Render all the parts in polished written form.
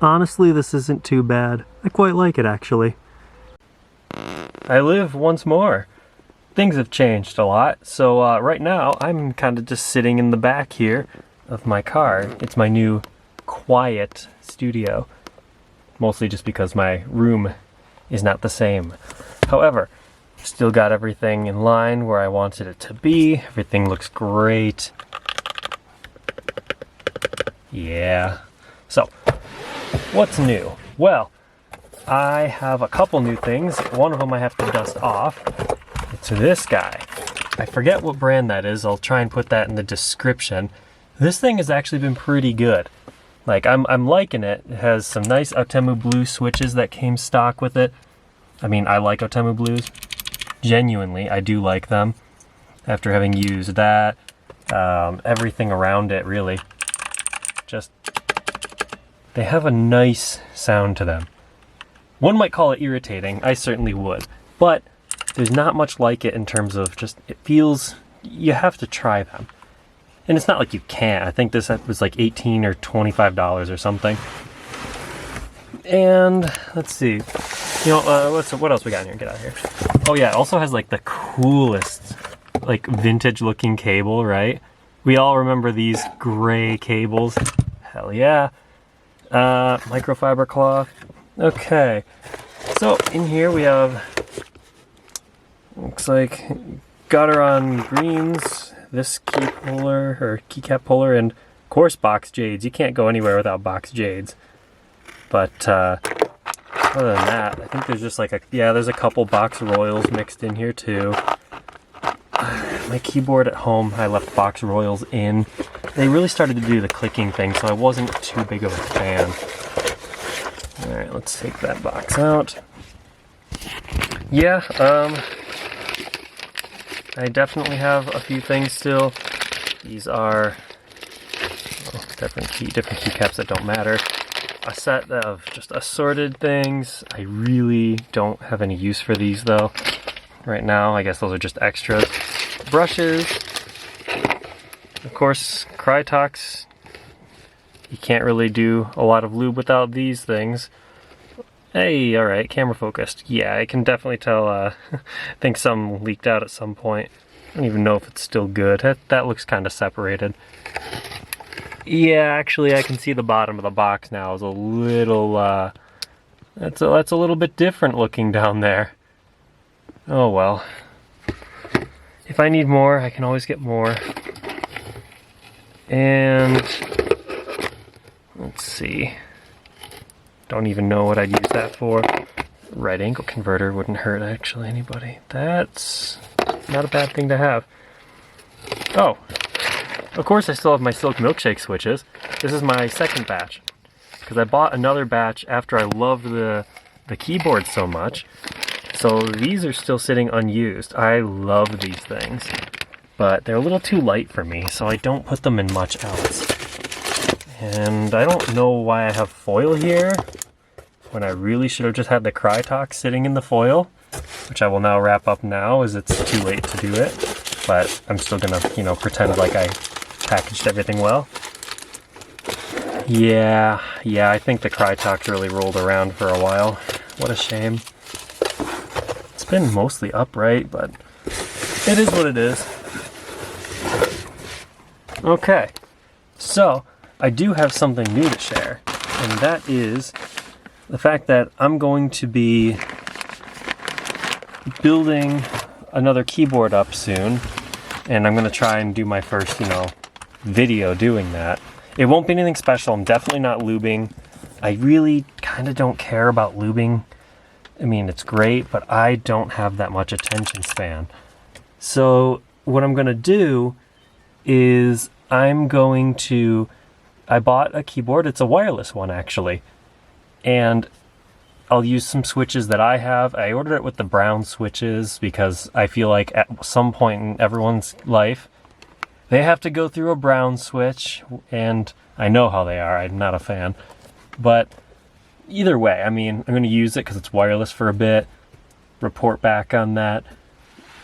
Honestly, this isn't too bad. I quite like it, actually. I live once more. Things have changed a lot, so right now I'm kind of just sitting in the back here of my car. It's my new quiet studio, mostly just because my room is not the same. However, still got everything in line where I wanted it to be. Everything looks great. Yeah. So, what's new? Well, I have a couple new things. One of them I have to dust off. It's this guy. I forget what brand that is. I'll try and put that in the description. This thing has actually been pretty good. Like, I'm liking it. It has some nice Outemu Blue switches that came stock with it. I mean, I like Outemu Blues. Genuinely, I do like them. After having used that, everything around it, really. Just, they have a nice sound to them. One might call it irritating. I certainly would. But there's not much like it in terms of just, it feels, you have to try them. And it's not like you can't. I think this was like $18 or $25 or something. And let's see. You know, what else we got in here? Get out of here. Oh yeah, it also has like the coolest, like vintage looking cable, right? We all remember these gray cables. Hell yeah. Microfiber cloth. Okay. So in here we have, looks like Gateron greens, this key puller, or keycap puller, and of course box jades. You can't go anywhere without box jades. But other than that, I think there's just like there's a couple box royals mixed in here too. My keyboard at home, I left box royals in. They really started to do the clicking thing, so I wasn't too big of a fan. Alright, let's take that box out. Yeah, I definitely have a few things still. These are different keycaps that don't matter. A set of just assorted things. I really don't have any use for these though. Right now, I guess those are just extras. Brushes. Of course, Krytox. You can't really do a lot of lube without these things. Hey, alright, camera focused. Yeah, I can definitely tell, I think some leaked out at some point. I don't even know if it's still good. That looks kind of separated. Yeah, actually I can see the bottom of the box now is a little, that's a little bit different looking down there. Oh well. If I need more, I can always get more. And let's see. Don't even know what I'd use that for. Right angle converter wouldn't hurt actually anybody. That's not a bad thing to have. Oh, of course I still have my Silk Milkshake switches. This is my second batch. Because I bought another batch after I loved the keyboard so much. So these are still sitting unused. I love these things. But they're a little too light for me, so I don't put them in much else. And I don't know why I have foil here, when I really should have just had the Krytox sitting in the foil, which I will now wrap up now as it's too late to do it. But I'm still gonna, you know, pretend like I packaged everything well. Yeah, I think the Krytox really rolled around for a while. What a shame. It's been mostly upright, but it is what it is. Okay, so I do have something new to share, and that is the fact that I'm going to be building another keyboard up soon, and I'm going to try and do my first, video doing that. It won't be anything special. I'm definitely not lubing. I really kind of don't care about lubing. I mean, it's great, but I don't have that much attention span. So what I'm going to do is I bought a keyboard. It's a wireless one, actually. And I'll use some switches that I have. I ordered it with the brown switches because I feel like at some point in everyone's life, they have to go through a brown switch, and I know how they are. I'm not a fan. But either way, I mean, I'm going to use it because it's wireless for a bit, report back on that,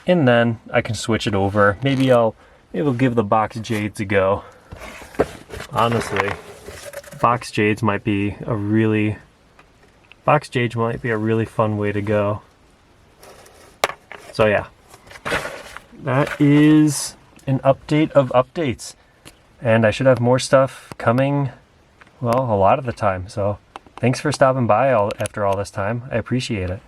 and then I can switch it over. Maybe I'll give the box jades a go. Honestly, box jades might be a really fun way to go. So yeah, that is an update of updates, and I should have more stuff coming, well, a lot of the time. So thanks for stopping by after all this time. I appreciate it.